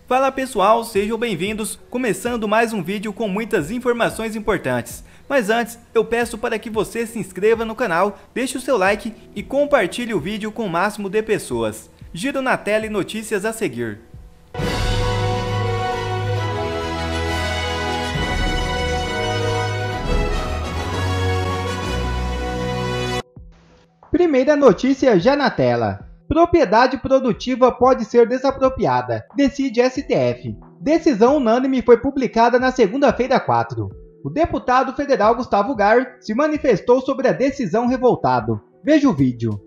Fala pessoal, sejam bem-vindos, começando mais um vídeo com muitas informações importantes. Mas antes, eu peço para que você se inscreva no canal, deixe o seu like e compartilhe o vídeo com o máximo de pessoas. Giro na tela e notícias a seguir. Primeira notícia já na tela. Propriedade produtiva pode ser desapropriada, decide STF. Decisão unânime foi publicada na segunda-feira 4. O deputado federal Gustavo Gar se manifestou sobre a decisão revoltado. Veja o vídeo.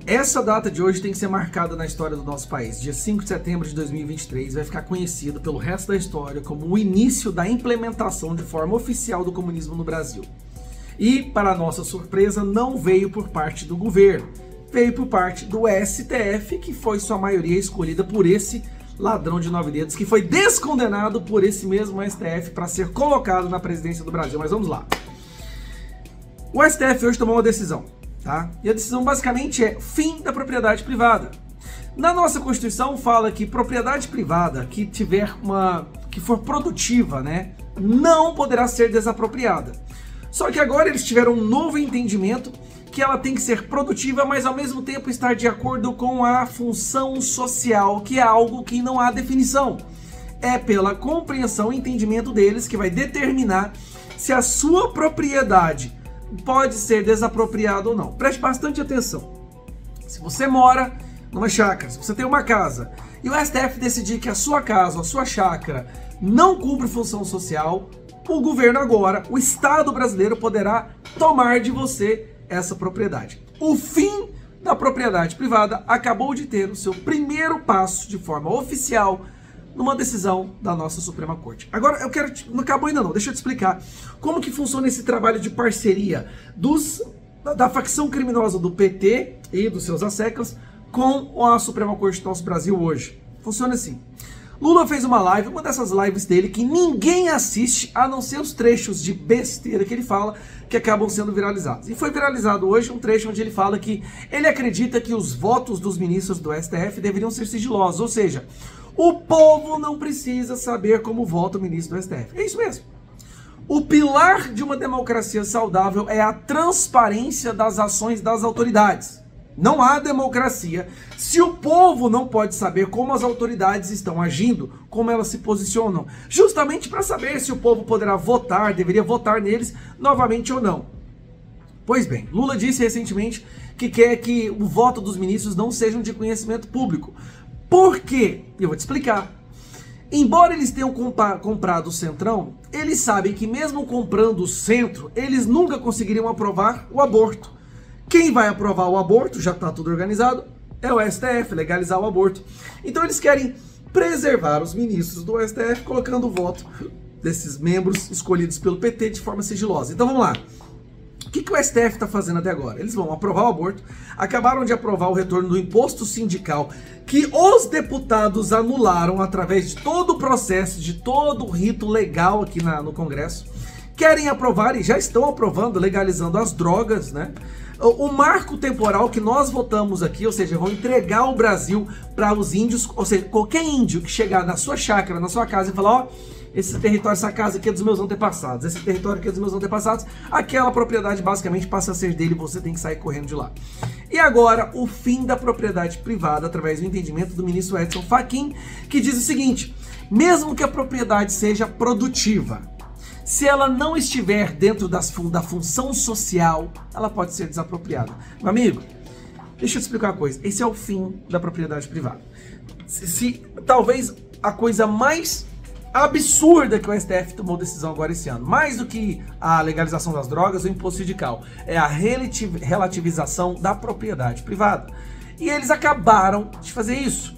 Essa data de hoje tem que ser marcada na história do nosso país. Dia 5 de setembro de 2023 vai ficar conhecido pelo resto da história como o início da implementação de forma oficial do comunismo no Brasil. E, para nossa surpresa, não veio por parte do governo, veio por parte do STF, que foi sua maioria escolhida por esse ladrão de 9 dedos, que foi descondenado por esse mesmo STF para ser colocado na presidência do Brasil. Mas vamos lá. O STF hoje tomou uma decisão, tá? E a decisão basicamente é fim da propriedade privada. Na nossa Constituição fala que propriedade privada que for produtiva, né, não poderá ser desapropriada. Só que agora eles tiveram um novo entendimento que ela tem que ser produtiva, mas ao mesmo tempo estar de acordo com a função social, que é algo que não há definição. É pela compreensão e entendimento deles que vai determinar se a sua propriedade pode ser desapropriada ou não. Preste bastante atenção. Se você mora numa chácara, se você tem uma casa, e o STF decidir que a sua casa, a sua chácara, não cumpre função social, o governo agora, o Estado brasileiro, poderá tomar de você essa propriedade. O fim da propriedade privada acabou de ter o seu primeiro passo de forma oficial numa decisão da nossa Suprema Corte. Agora, não acabou ainda não, deixa eu te explicar como que funciona esse trabalho de parceria da facção criminosa do PT e dos seus asseclas com a Suprema Corte do nosso Brasil hoje. Funciona assim. Lula fez uma live, uma dessas lives dele que ninguém assiste, a não ser os trechos de besteira que ele fala, que acabam sendo viralizados. E foi viralizado hoje um trecho onde ele fala que ele acredita que os votos dos ministros do STF deveriam ser sigilosos, ou seja, o povo não precisa saber como vota o ministro do STF. É isso mesmo. O pilar de uma democracia saudável é a transparência das ações das autoridades. Não há democracia se o povo não pode saber como as autoridades estão agindo, como elas se posicionam, justamente para saber se o povo poderá votar, deveria votar neles novamente ou não. Pois bem, Lula disse recentemente que quer que o voto dos ministros não seja de conhecimento público. Por quê? Eu vou te explicar. Embora eles tenham comprado o Centrão, eles sabem que mesmo comprando o Centro, eles nunca conseguiriam aprovar o aborto. Quem vai aprovar o aborto, já está tudo organizado, é o STF, legalizar o aborto. Então eles querem preservar os ministros do STF, colocando o voto desses membros escolhidos pelo PT de forma sigilosa. Então vamos lá. O que o STF está fazendo até agora? Eles vão aprovar o aborto, acabaram de aprovar o retorno do imposto sindical, que os deputados anularam através de todo o processo, de todo o rito legal aqui no Congresso. Querem aprovar e já estão aprovando, legalizando as drogas, né? O marco temporal que nós votamos aqui, ou seja, vão entregar o Brasil para os índios, ou seja, qualquer índio que chegar na sua chácara, na sua casa e falar, ó, esse território, essa casa aqui é dos meus antepassados, esse território aqui é dos meus antepassados, aquela propriedade basicamente passa a ser dele e você tem que sair correndo de lá. E agora, o fim da propriedade privada, através do entendimento do ministro Edson Fachin, que diz o seguinte: mesmo que a propriedade seja produtiva, se ela não estiver dentro da função social, ela pode ser desapropriada. Meu amigo, deixa eu te explicar uma coisa. Esse é o fim da propriedade privada. Talvez a coisa mais absurda que o STF tomou decisão agora esse ano, mais do que a legalização das drogas, o imposto sindical, é a relativização da propriedade privada. E eles acabaram de fazer isso.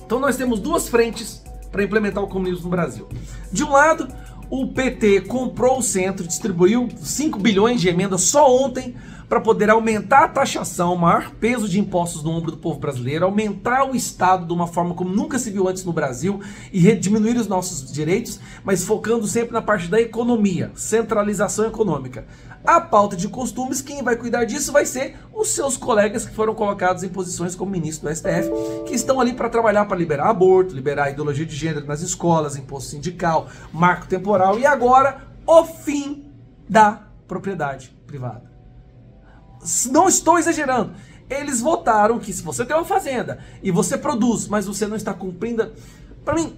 Então nós temos duas frentes para implementar o comunismo no Brasil. De um lado, o PT comprou o Centro, distribuiu 5 bilhões de emendas só ontem para poder aumentar a taxação, o maior peso de impostos no ombro do povo brasileiro, aumentar o Estado de uma forma como nunca se viu antes no Brasil e diminuir os nossos direitos, mas focando sempre na parte da economia, centralização econômica. A pauta de costumes, quem vai cuidar disso vai ser os seus colegas que foram colocados em posições como ministro do STF, que estão ali para trabalhar para liberar aborto, liberar a ideologia de gênero nas escolas, imposto sindical, marco temporal e agora o fim da propriedade privada. Não estou exagerando. Eles votaram que se você tem uma fazenda e você produz, mas você não está cumprindo... Para mim,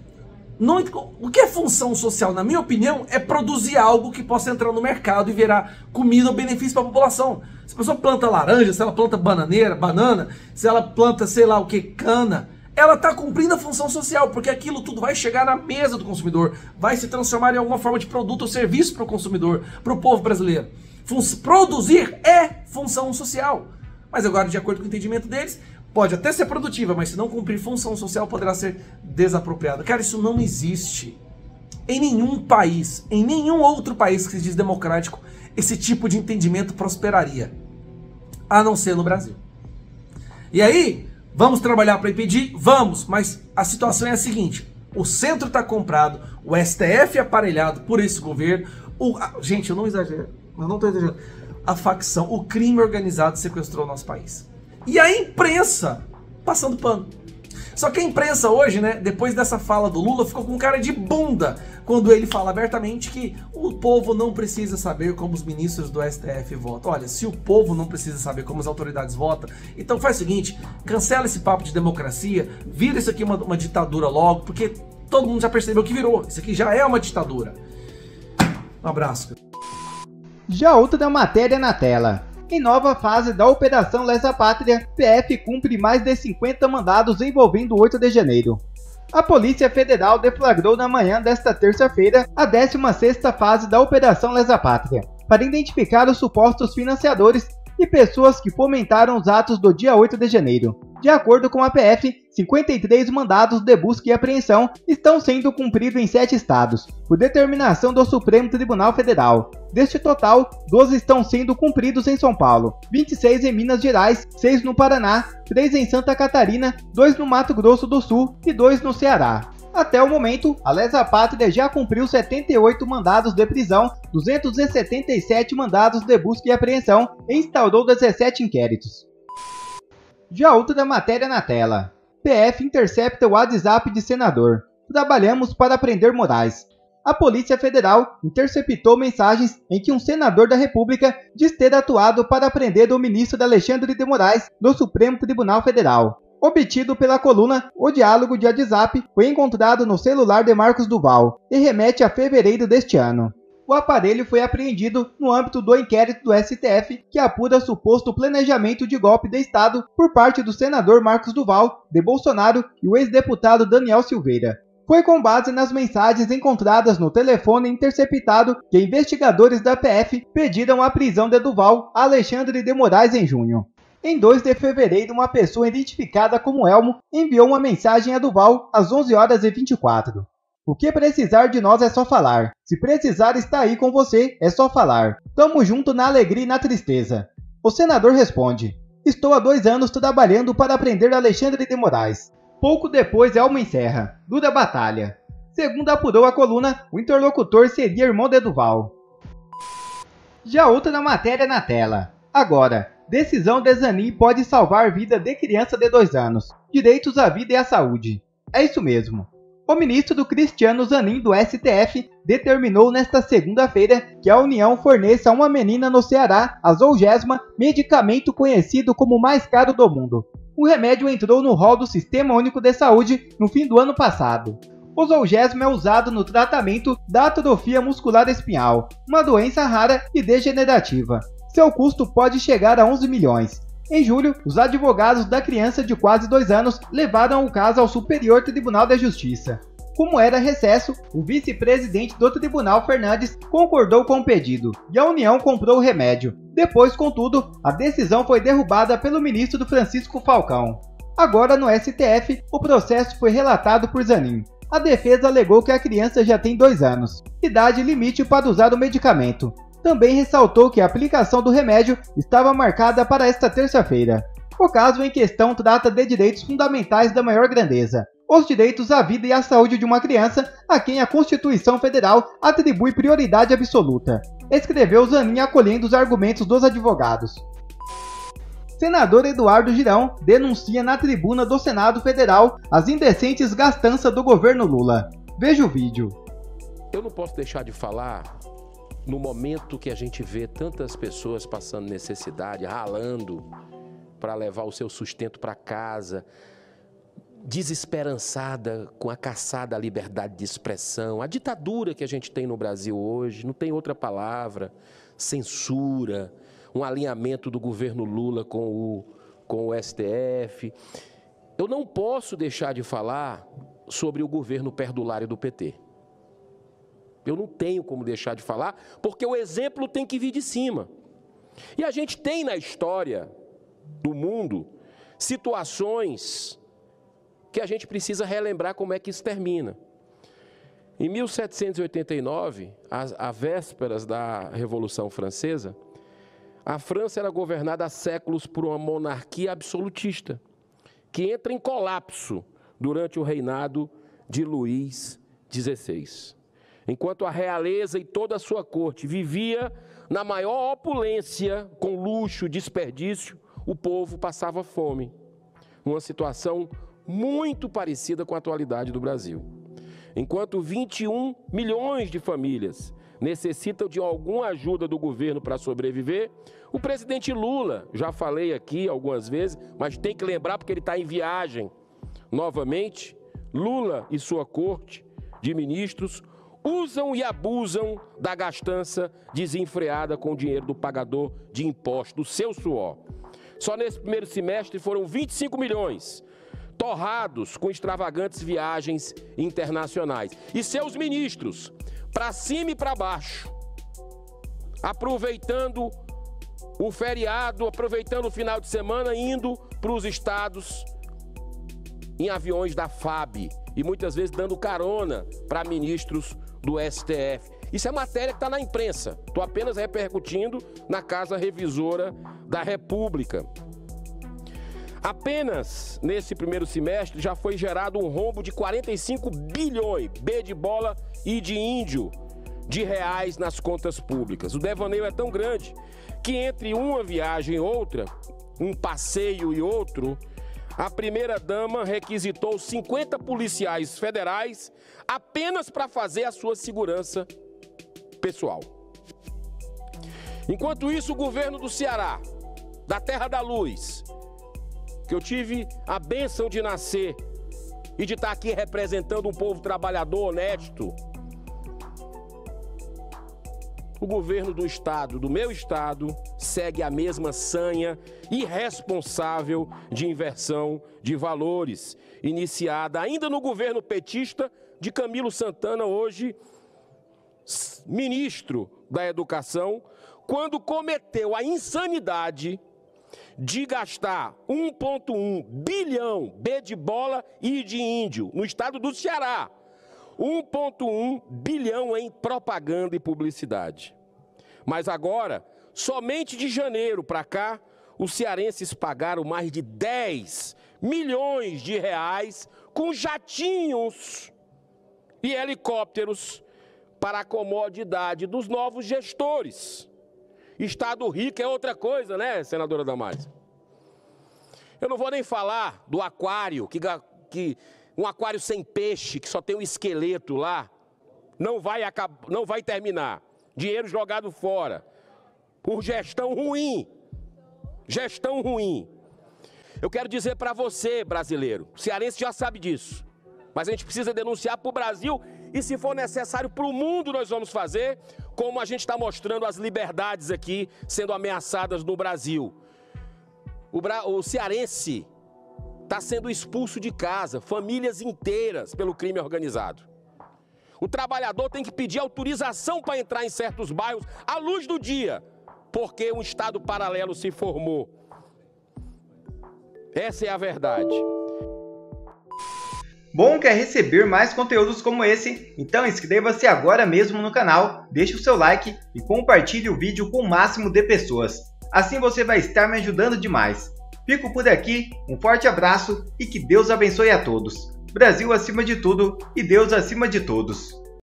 o que é função social, na minha opinião, é produzir algo que possa entrar no mercado e virar comida ou benefício para a população. Se a pessoa planta laranja, se ela planta banana, se ela planta sei lá o que, cana, ela está cumprindo a função social, porque aquilo tudo vai chegar na mesa do consumidor, vai se transformar em alguma forma de produto ou serviço para o consumidor, para o povo brasileiro. Produzir é função social. Mas agora, de acordo com o entendimento deles, pode até ser produtiva, mas se não cumprir função social, poderá ser desapropriada. Cara, isso não existe. Em nenhum país, em nenhum outro país que se diz democrático, esse tipo de entendimento prosperaria. A não ser no Brasil. E aí, vamos trabalhar para impedir? Vamos, mas a situação é a seguinte. O centro está comprado, o STF é aparelhado por esse governo. Gente, eu não exagero. Eu não estou exagerando. A facção, o crime organizado sequestrou o nosso país. E a imprensa passando pano. Só que a imprensa hoje, né, depois dessa fala do Lula, ficou com cara de bunda quando ele fala abertamente que o povo não precisa saber como os ministros do STF votam. Olha, se o povo não precisa saber como as autoridades votam, então faz o seguinte, cancela esse papo de democracia, vira isso aqui uma ditadura logo, porque todo mundo já percebeu que virou. Isso aqui já é uma ditadura. Um abraço. Já outra matéria na tela. Em nova fase da Operação Lesa Pátria, PF cumpre mais de 50 mandados envolvendo o 8 de janeiro. A Polícia Federal deflagrou na manhã desta terça-feira a 16ª fase da Operação Lesa Pátria, para identificar os supostos financiadores e pessoas que fomentaram os atos do dia 8 de janeiro. De acordo com a PF, 53 mandados de busca e apreensão estão sendo cumpridos em 7 estados, por determinação do Supremo Tribunal Federal. Deste total, 12 estão sendo cumpridos em São Paulo, 26 em Minas Gerais, 6 no Paraná, 3 em Santa Catarina, 2 no Mato Grosso do Sul e 2 no Ceará. Até o momento, a Lesa Pátria já cumpriu 78 mandados de prisão, 277 mandados de busca e apreensão e instaurou 17 inquéritos. Já outra matéria na tela. PF intercepta o WhatsApp de senador. Trabalhamos para prender Moraes. A Polícia Federal interceptou mensagens em que um senador da República diz ter atuado para prender o ministro Alexandre de Moraes do Supremo Tribunal Federal. Obtido pela coluna, o diálogo de WhatsApp foi encontrado no celular de Marcos Duval e remete a fevereiro deste ano. O aparelho foi apreendido no âmbito do inquérito do STF que apura suposto planejamento de golpe de Estado por parte do senador Marcos Duval, de Bolsonaro, e o ex-deputado Daniel Silveira. Foi com base nas mensagens encontradas no telefone interceptado que investigadores da PF pediram a prisão de Duval a Alexandre de Moraes em junho. Em 2 de fevereiro, uma pessoa identificada como Elmo enviou uma mensagem a Duval às 11h24. O que precisar de nós é só falar. Se precisar estar aí com você, é só falar. Tamo junto na alegria e na tristeza. O senador responde: estou há 2 anos trabalhando para prender Alexandre de Moraes. Pouco depois, Elmo encerra: dura batalha. Segundo apurou a coluna, o interlocutor seria irmão de Duval. Já outra matéria na tela. Agora, decisão de Zanin pode salvar vida de criança de 2 anos. Direitos à vida e à saúde. É isso mesmo. O ministro Cristiano Zanin, do STF, determinou nesta segunda-feira que a União forneça a uma menina no Ceará a Zolgensma, medicamento conhecido como o mais caro do mundo. O remédio entrou no rol do Sistema Único de Saúde no fim do ano passado. O Zolgensma é usado no tratamento da atrofia muscular espinhal, uma doença rara e degenerativa. Seu custo pode chegar a 11 milhões. Em julho, os advogados da criança de quase 2 anos levaram o caso ao Superior Tribunal da Justiça. Como era recesso, o vice-presidente do tribunal, Fernandes, concordou com o pedido e a União comprou o remédio. Depois, contudo, a decisão foi derrubada pelo ministro Francisco Falcão. Agora, no STF, o processo foi relatado por Zanin. A defesa alegou que a criança já tem 2 anos, idade limite para usar o medicamento. também ressaltou que a aplicação do remédio estava marcada para esta terça-feira. O caso em questão trata de direitos fundamentais da maior grandeza, os direitos à vida e à saúde de uma criança, a quem a Constituição Federal atribui prioridade absoluta, escreveu Zanin acolhendo os argumentos dos advogados. Senador Eduardo Girão denuncia na tribuna do Senado Federal as indecentes gastanças do governo Lula. Veja o vídeo. Eu não posso deixar de falar no momento que a gente vê tantas pessoas passando necessidade, ralando para levar o seu sustento para casa, desesperançada com a caçada à liberdade de expressão, a ditadura que a gente tem no Brasil hoje, não tem outra palavra, censura, um alinhamento do governo Lula com o STF. Eu não posso deixar de falar sobre o governo perdulário do PT. Eu não tenho como deixar de falar, porque o exemplo tem que vir de cima. E a gente tem na história do mundo situações que a gente precisa relembrar como é que isso termina. Em 1789, às vésperas da Revolução Francesa, a França era governada há séculos por uma monarquia absolutista, que entra em colapso durante o reinado de Luís XVI. Enquanto a realeza e toda a sua corte vivia na maior opulência, com luxo, desperdício, o povo passava fome. Uma situação muito parecida com a atualidade do Brasil. Enquanto 21 milhões de famílias necessitam de alguma ajuda do governo para sobreviver, o presidente Lula, já falei aqui algumas vezes, mas tem que lembrar porque ele está em viagem novamente, Lula e sua corte de ministros usam e abusam da gastança desenfreada com o dinheiro do pagador de impostos, do seu suor. Só nesse primeiro semestre foram 25 milhões, torrados com extravagantes viagens internacionais. E seus ministros, para cima e para baixo, aproveitando o feriado, aproveitando o final de semana, indo para os estados em aviões da FAB e muitas vezes dando carona para ministros do STF. Isso é matéria que está na imprensa. Estou apenas repercutindo na Casa Revisora da República. Apenas nesse primeiro semestre já foi gerado um rombo de 45 bilhões, B de bola e de índio, de reais nas contas públicas. O devaneio é tão grande que entre uma viagem e outra, um passeio e outro, a primeira-dama requisitou 50 policiais federais apenas para fazer a sua segurança pessoal. Enquanto isso, o governo do Ceará, da Terra da Luz, que eu tive a bênção de nascer e de estar aqui representando um povo trabalhador, honesto, o governo do estado, do meu estado, segue a mesma sanha irresponsável de inversão de valores, iniciada ainda no governo petista de Camilo Santana, hoje ministro da Educação, quando cometeu a insanidade de gastar 1,1 bilhão, B de bola e de índio, no estado do Ceará. 1,1 bilhão em propaganda e publicidade. Mas agora, somente de janeiro para cá, os cearenses pagaram mais de 10 milhões de reais com jatinhos e helicópteros para a comodidade dos novos gestores. Estado rico é outra coisa, né, senadora Damares? Eu não vou nem falar do aquário, um aquário sem peixe, que só tem um esqueleto lá, não vai terminar. Dinheiro jogado fora, por gestão ruim. Gestão ruim. Eu quero dizer para você, brasileiro, o cearense já sabe disso, mas a gente precisa denunciar para o Brasil e, se for necessário, para o mundo nós vamos fazer, como a gente está mostrando as liberdades aqui sendo ameaçadas no Brasil. O cearense está sendo expulso de casa, famílias inteiras, pelo crime organizado. O trabalhador tem que pedir autorização para entrar em certos bairros à luz do dia, porque um estado paralelo se formou. Essa é a verdade. Bom, quer receber mais conteúdos como esse? Então inscreva-se agora mesmo no canal, deixe o seu like e compartilhe o vídeo com o máximo de pessoas. Assim você vai estar me ajudando demais. Fico por aqui, um forte abraço e que Deus abençoe a todos. Brasil acima de tudo e Deus acima de todos.